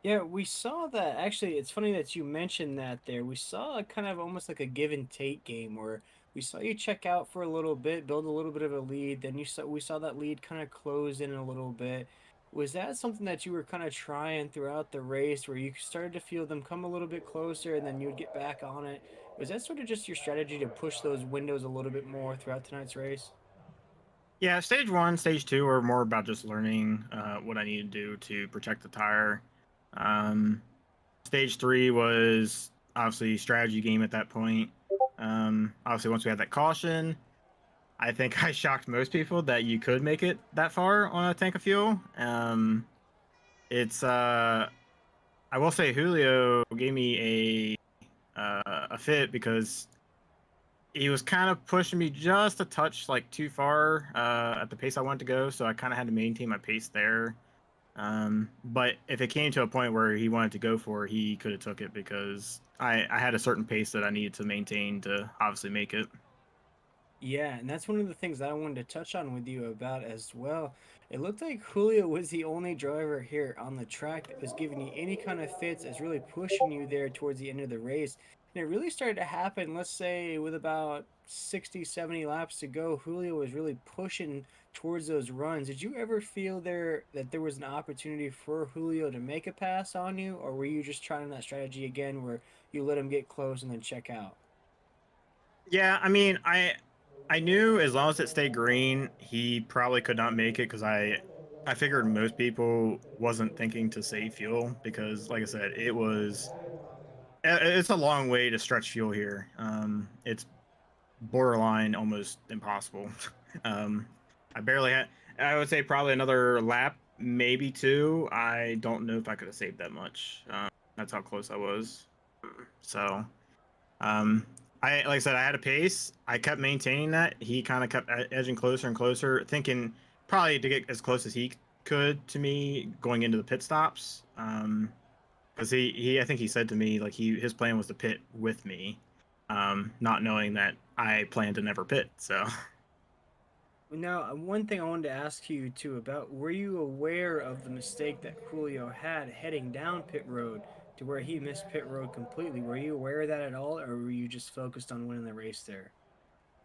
Yeah, we saw that. Actually, it's funny that you mentioned that there. We saw kind of almost like a give and take game where we saw you check out for a little bit, build a little bit of a lead, then we saw that lead kind of close in a little bit. Was that something that you were kind of trying throughout the race where you started to feel them come a little bit closer and then you'd get back on it? Was that sort of just your strategy to push those windows a little bit more throughout tonight's race? Yeah, stage 1, stage 2 were more about just learning what I needed to do to protect the tire. Stage 3 was obviously strategy game at that point. Obviously, once we had that caution, I think I shocked most people that you could make it that far on a tank of fuel. It's I will say Julio gave me a fit because he was kind of pushing me just a touch like too far at the pace I wanted to go, so I kind of had to maintain my pace there. But if it came to a point where he wanted to go for it, he could have took it because I had a certain pace that I needed to maintain to obviously make it. Yeah, and that's one of the things that I wanted to touch on with you about as well. It looked like Julio was the only driver here on the track that was giving you any kind of fits, as really pushing you there towards the end of the race. And it really started to happen, let's say, with about 60, 70 laps to go. Julio was really pushing towards those runs. Did you ever feel there that there was an opportunity for Julio to make a pass on you, or were you just trying that strategy again where you let him get close and then check out? Yeah, I mean, I knew as long as it stayed green, he probably could not make it because I figured most people wasn't thinking to save fuel because, like I said, it's a long way to stretch fuel here. It's borderline almost impossible. um, I barely had I would say probably another lap, maybe two. I don't know if I could have saved that much. That's how close I was. So, um, I like I said, I had a pace. I kept maintaining that. He kind of kept edging closer and closer, thinking probably to get as close as he could to me going into the pit stops. Because I think he said to me like his plan was to pit with me, not knowing that I planned to never pit. So. Now, one thing I wanted to ask you too about, were you aware of the mistake that Julio had heading down pit road to where he missed pit road completely? Were you aware of that at all, or were you just focused on winning the race there?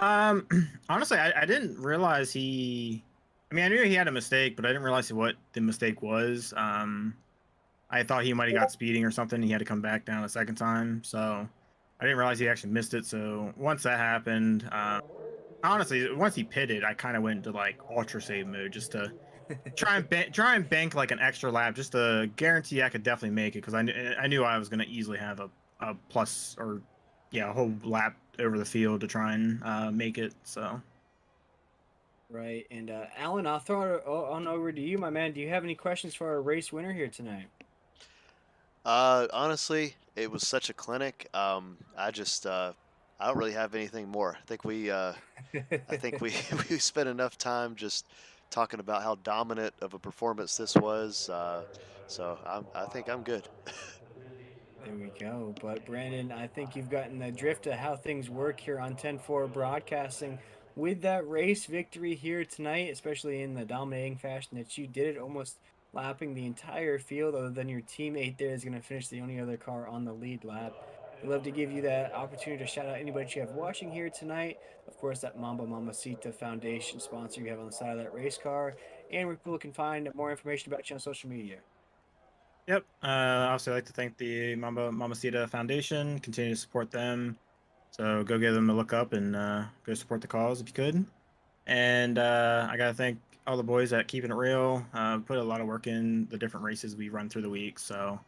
Um, Honestly, I didn't realize he. I mean, I knew he had a mistake, but I didn't realize what the mistake was. I thought he might have got speeding or something. He had to come back down a second time, so I didn't realize he actually missed it. So once that happened, honestly, once he pitted, I kind of went into like ultra save mode just to try and bank like an extra lap, just to guarantee I could definitely make it because I knew I was going to easily have a plus or yeah a whole lap over the field to try and make it. So. Right, and Alan, I'll throw it on over to you, my man. Do you have any questions for our race winner here tonight? Honestly, it was such a clinic. I don't really have anything more. I think we we spent enough time just talking about how dominant of a performance this was. I think I'm good. There we go. But Brandon, I think you've gotten the drift of how things work here on 10-4 Broadcasting. With that race victory here tonight, especially in the dominating fashion that you did it, almost lapping the entire field, other than your teammate there is going to finish the only other car on the lead lap. We'd love to give you that opportunity to shout out anybody you have watching here tonight. Of course, that Mamba Mamacita Foundation sponsor you have on the side of that race car, and where people can find more information about you on social media. Yep. Obviously, I'd like to thank the Mamacita Foundation. Continue to support them. So go give them a look up and go support the cause if you could. And I gotta thank all the boys at Keeping It Real. Put a lot of work in the different races we run through the week. So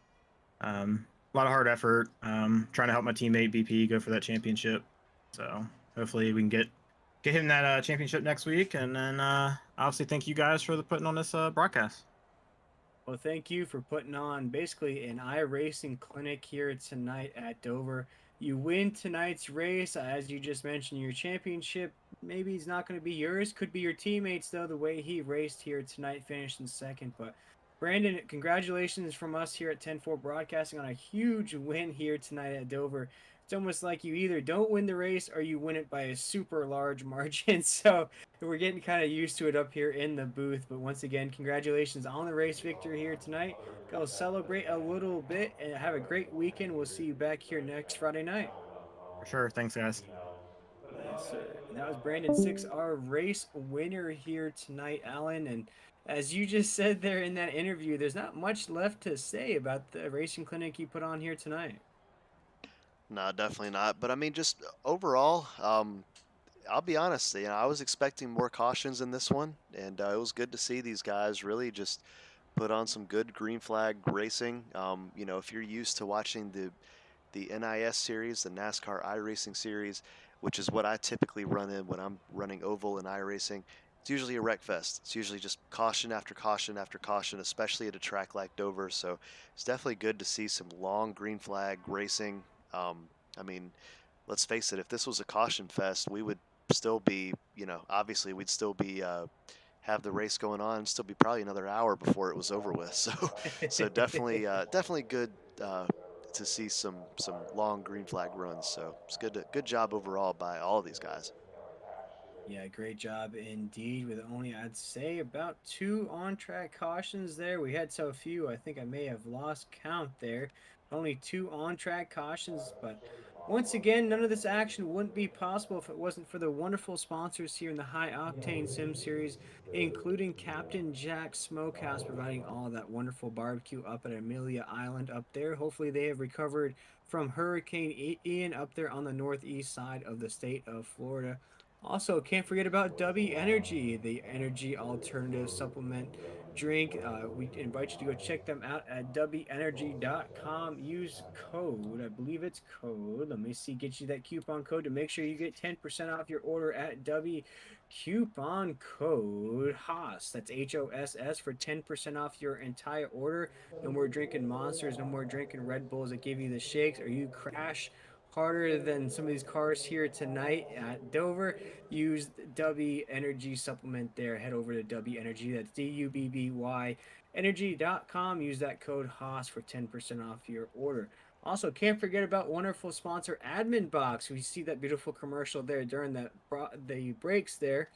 a lot of hard effort. Trying to help my teammate BP go for that championship. So hopefully we can get him that championship next week. And then obviously thank you guys for putting on this broadcast. Well, thank you for putting on basically an iRacing clinic here tonight at Dover. You win tonight's race, as you just mentioned, your championship. Maybe it's not going to be yours. Could be your teammates, though, the way he raced here tonight, finished in second. But Brandon, congratulations from us here at 10-4 Broadcasting on a huge win here tonight at Dover. It's almost like you either don't win the race or you win it by a super large margin. So we're getting kind of used to it up here in the booth. But once again, congratulations on the race victory here tonight. Go celebrate a little bit and have a great weekend. We'll see you back here next Friday night. For sure. Thanks, guys. Yes, sir. And that was Brandon 6, our race winner here tonight, Alan. And as you just said there in that interview, there's not much left to say about the racing clinic you put on here tonight. No, definitely not. But I mean, just overall, I'll be honest. I was expecting more cautions in this one, and it was good to see these guys really just put on some good green flag racing. If you're used to watching the NIS series, the NASCAR iRacing series, which is what I typically run in when I'm running oval and iRacing, it's usually a wreck fest. It's usually just caution after caution after caution, especially at a track like Dover. So it's definitely good to see some long green flag racing. I mean, let's face it, if this was a caution fest, we would still be, obviously we'd still be have the race going on, still be probably another hour before it was over with. So definitely good to see some long green flag runs. So it's good job overall by all of these guys. Yeah, great job indeed. With only, I'd say, about 2 on track cautions there. We had so few, I think I may have lost count there. Only 2 on track cautions, but once again, none of this action wouldn't be possible if it wasn't for the wonderful sponsors here in the High Octane Sim Series, including Captain Jack Smokehouse, providing all that wonderful barbecue up at Amelia Island up there. Hopefully, they have recovered from Hurricane Ian up there on the northeast side of the state of Florida. Also, can't forget about W Energy, the energy alternative supplement drink. We invite you to go check them out at wenergy.com. Use code, I believe it's code. Let me see, get you that coupon code to make sure you get 10% off your order at W. Coupon code HOSS. That's HOSS for 10% off your entire order. No more drinking monsters, no more drinking Red Bulls that give you the shakes, or you crash harder than some of these cars here tonight at Dover. Use W Energy supplement there. Head over to W Energy. That's DUBBY energy.com. Use that code HOSS for 10% off your order. Also, can't forget about wonderful sponsor Admin Box. We see that beautiful commercial there during the breaks there.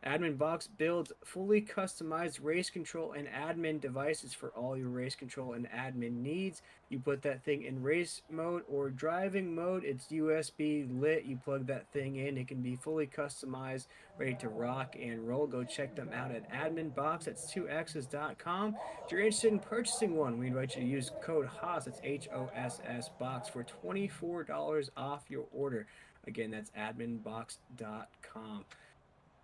Admin Box builds fully customized race control and admin devices for all your race control and admin needs. You put that thing in race mode or driving mode. It's USB lit. You plug that thing in. It can be fully customized, ready to rock and roll. Go check them out at Admin Box. That's 2x's.com. If you're interested in purchasing one, we invite you to use code HOSS. That's HOSS Box for $24 off your order. Again, that's adminbox.com.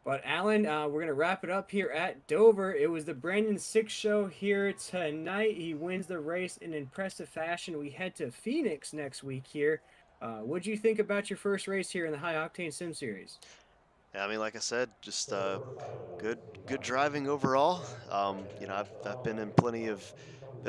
But Alan, we're gonna wrap it up here at Dover. It was the Brandon Six show here tonight. He wins the race in impressive fashion. We head to Phoenix next week here. What do you think about your first race here in the High Octane Sim Series? Yeah, I mean, like I said, just good driving overall. You know, I've been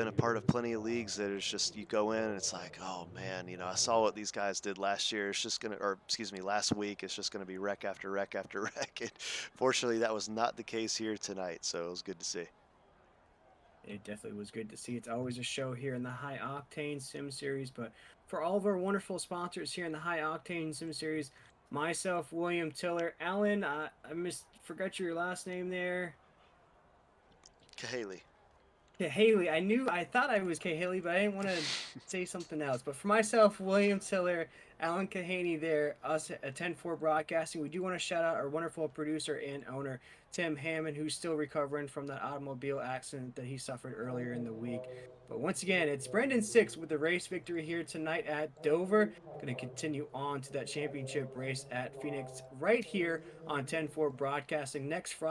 a part of plenty of leagues that it's just you go in and it's like, oh man, you know, I saw what these guys did last year. It's just gonna, or excuse me, last week. It's just gonna be wreck after wreck after wreck. And fortunately, that was not the case here tonight. So it was good to see. It definitely was good to see. It's always a show here in the High Octane Sim Series. But for all of our wonderful sponsors here in the High Octane Sim Series, myself, William Tiller, Alan, I forgot your last name there. Haley. Haley. I thought I was Haley, but I didn't want to say something else. But for myself, William Tiller, Alan Kahaney there, us at 10-4 Broadcasting, we do want to shout out our wonderful producer and owner, Tim Hammond, who's still recovering from that automobile accident that he suffered earlier in the week. But once again, it's Brendan Six with the race victory here tonight at Dover. Going to continue on to that championship race at Phoenix right here on 10-4 Broadcasting next Friday.